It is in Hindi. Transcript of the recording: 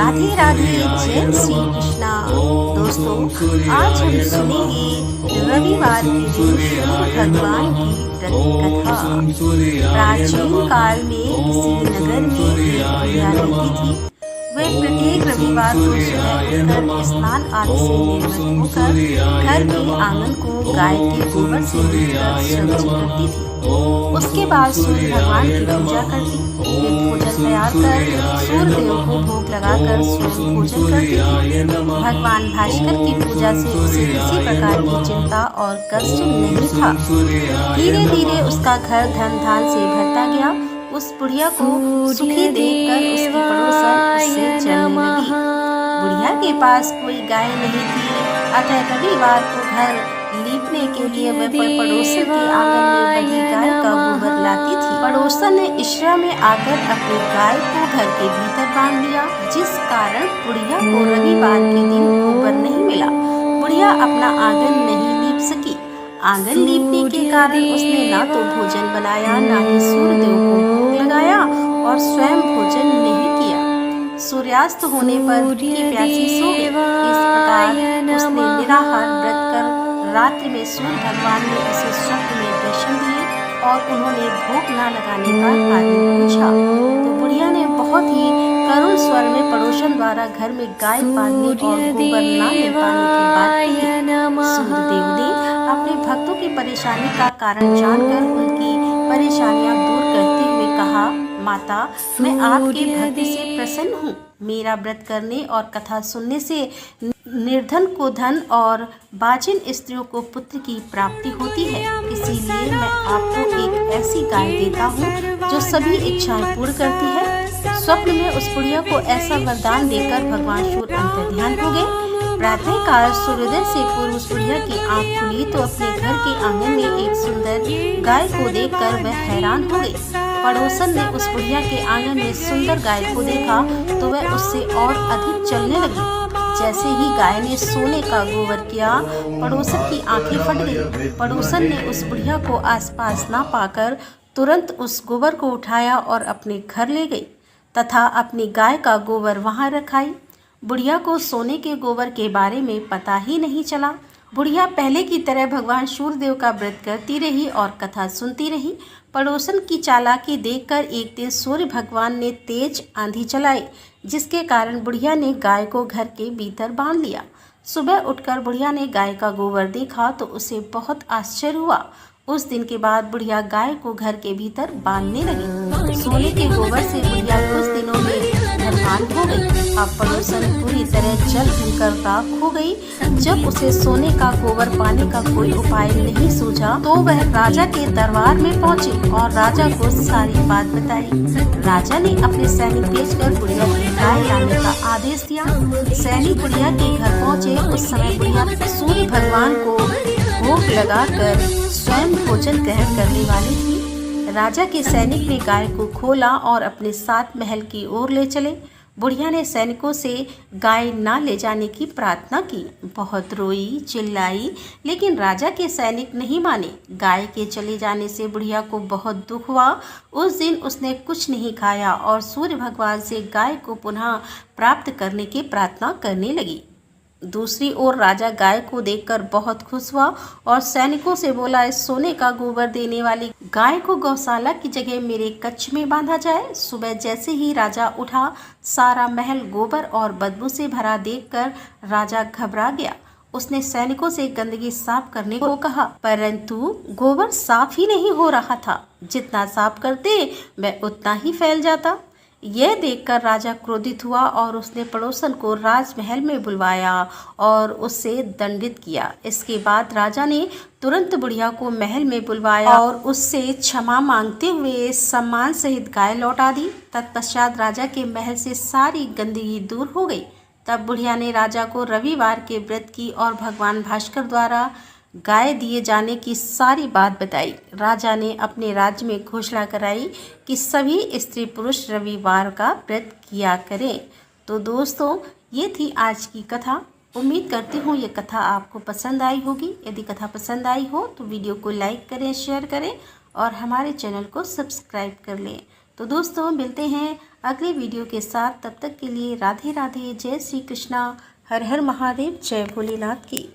राधे राधे, जय श्री कृष्णा। दोस्तों, आज हम सुनेंगे रविवार के दिन सूर्य भगवान की व्रत कथा। प्राचीन काल में किसी नगर में एक बुढ़िया रहती थी। वह प्रत्येक रविवार को सुबह उठकर स्नान आदि से निवृत्त होकर घर के आंगन को गाय के गोबर से लीपकर स्वच्छ करती थी। उसके बाद सूर्य भगवान की पूजा करती, फिर भोजन तैयार कर सूर्य देव को भोग लगाकर स्वयं भोजन करती थी। भगवान भास्कर की पूजा से उसे किसी प्रकार की चिंता और कष्ट नहीं था। धीरे धीरे उसका घर धन धान से भरता गया। उस बुढ़िया को सुखी देखकर उसकी पड़ोसन उससे चलने लगी। बुढ़िया के पास कोई गाय नहीं थी, अतः रविवार को घर लीपने के लिए वह पड़ोसन के आंगन में बंधी गाय का गोबर लाती थी। पड़ोसन ने इशरा में आकर अपनी गाय को घर के भीतर बांध लिया, जिस कारण बुढ़िया को रविवार के दिन गोबर नहीं मिला। बुढ़िया अपना आंगन नहीं लीप सकी। आंगन लीपने के कारण उसने ना तो भोजन बनाया, ना ही सूर्य देव को भोग लगाया और स्वयं भोजन नहीं किया। सूर्यास्त होने पर भूखी प्यासी सो गई। इस प्रकार उसने निराहार व्रत कर रात्रि में सूर्य भगवान ने उसे स्वप्न में दर्शन दिए और उन्होंने भोग न लगाने का कारण पूछा। तो बुढ़िया ने बहुत ही करुण स्वर में पड़ोसन द्वारा घर में गाय पालने और गोबर न मिल पाने की बात कही। सूर्यदेव ने अपने भक्तों की परेशानी का कारण जानकर उनकी परेशानियां दूर करते हुए कहा, माता, मैं आपके भक्ति से प्रसन्न हूँ। मेरा व्रत करने और कथा सुनने से निर्धन को धन और बाजिन स्त्रियों को पुत्र की प्राप्ति होती है। इसीलिए मैं आपको एक ऐसी गाय देता हूँ जो सभी इच्छाएं पूर्ण करती है। स्वप्न में उस बुढ़िया को ऐसा वरदान देकर भगवान सूर्य अंतर्ध्यान हो गए। प्रातः काल सूर्योदय से पूर्व उस बुढ़िया की आंख खुली तो अपने घर के आंगन में एक सुंदर गाय को देखकर वह हैरान हो गई। पड़ोसन ने उस बुढ़िया के आंगन में सुंदर गाय को देखा तो वह उससे और अधिक चलने लगी। जैसे ही गाय ने सोने का गोबर किया, पड़ोसन की आंखें फट गई। पड़ोसन ने उस बुढ़िया को आसपास ना पाकर तुरंत उस गोबर को उठाया और अपने घर ले गई तथा अपनी गाय का गोबर वहां रखाई। बुढ़िया को सोने के गोबर के बारे में पता ही नहीं चला। बुढ़िया पहले की तरह भगवान सूर्यदेव का व्रत करती रही और कथा सुनती रही। पड़ोसन की चालाकी देखकर एक दिन सूर्य भगवान ने तेज आंधी चलाई, जिसके कारण बुढ़िया ने गाय को घर के भीतर बांध लिया। सुबह उठकर बुढ़िया ने गाय का गोबर देखा तो उसे बहुत आश्चर्य हुआ। उस दिन के बाद बुढ़िया गाय को घर के भीतर बांधने लगी। सोने के गोबर से बुढ़िया कुछ दिनों में धनवान हो गई। अब पड़ोसन पूरी तरह जल भूनकर राख हो गई। जब उसे सोने का गोबर पाने का कोई उपाय नहीं सूझा तो वह राजा के दरबार में पहुंची और राजा को सारी बात बताई। राजा ने अपने सैनिक भेजकर बुढ़िया की गाय लाने का आदेश दिया। सैनिक बुढ़िया के घर पहुंचे। उस समय बुढ़िया सूर्य भगवान को भोग लगाकर स्वयं भोजन ग्रहण करने वाली थी। राजा के सैनिक ने गाय को खोला और अपने साथ महल की ओर ले चले। बुढ़िया ने सैनिकों से गाय ना ले जाने की प्रार्थना की। बहुत रोई चिल्लाई, लेकिन राजा के सैनिक नहीं माने। गाय के चले जाने से बुढ़िया को बहुत दुख हुआ। उस दिन उसने कुछ नहीं खाया और सूर्य भगवान से गाय को पुनः प्राप्त करने की प्रार्थना करने लगी। दूसरी ओर राजा गाय को देखकर बहुत खुश हुआ और सैनिकों से बोला, इस सोने का गोबर देने वाली गाय को गौशाला की जगह मेरे कक्ष में बांधा जाए। सुबह जैसे ही राजा उठा, सारा महल गोबर और बदबू से भरा देखकर राजा घबरा गया। उसने सैनिकों से गंदगी साफ करने को कहा, परंतु गोबर साफ ही नहीं हो रहा था। जितना साफ करते वह उतना ही फैल जाता। यह देखकर राजा क्रोधित हुआ और उसने पड़ोसन को राजमहल में बुलवाया और उससे दंडित किया। इसके बाद राजा ने तुरंत बुढ़िया को महल में बुलवाया और उससे क्षमा मांगते हुए सम्मान सहित गाय लौटा दी। तत्पश्चात राजा के महल से सारी गंदगी दूर हो गई। तब बुढ़िया ने राजा को रविवार के व्रत की और भगवान भास्कर द्वारा गाय दिए जाने की सारी बात बताई। राजा ने अपने राज्य में घोषणा कराई कि सभी स्त्री पुरुष रविवार का व्रत किया करें। तो दोस्तों, ये थी आज की कथा। उम्मीद करती हूँ ये कथा आपको पसंद आई होगी। यदि कथा पसंद आई हो तो वीडियो को लाइक करें, शेयर करें और हमारे चैनल को सब्सक्राइब कर लें। तो दोस्तों मिलते हैं अगले वीडियो के साथ, तब तक के लिए राधे राधे, जय श्री कृष्णा, हर हर महादेव, जय भोलेनाथ की।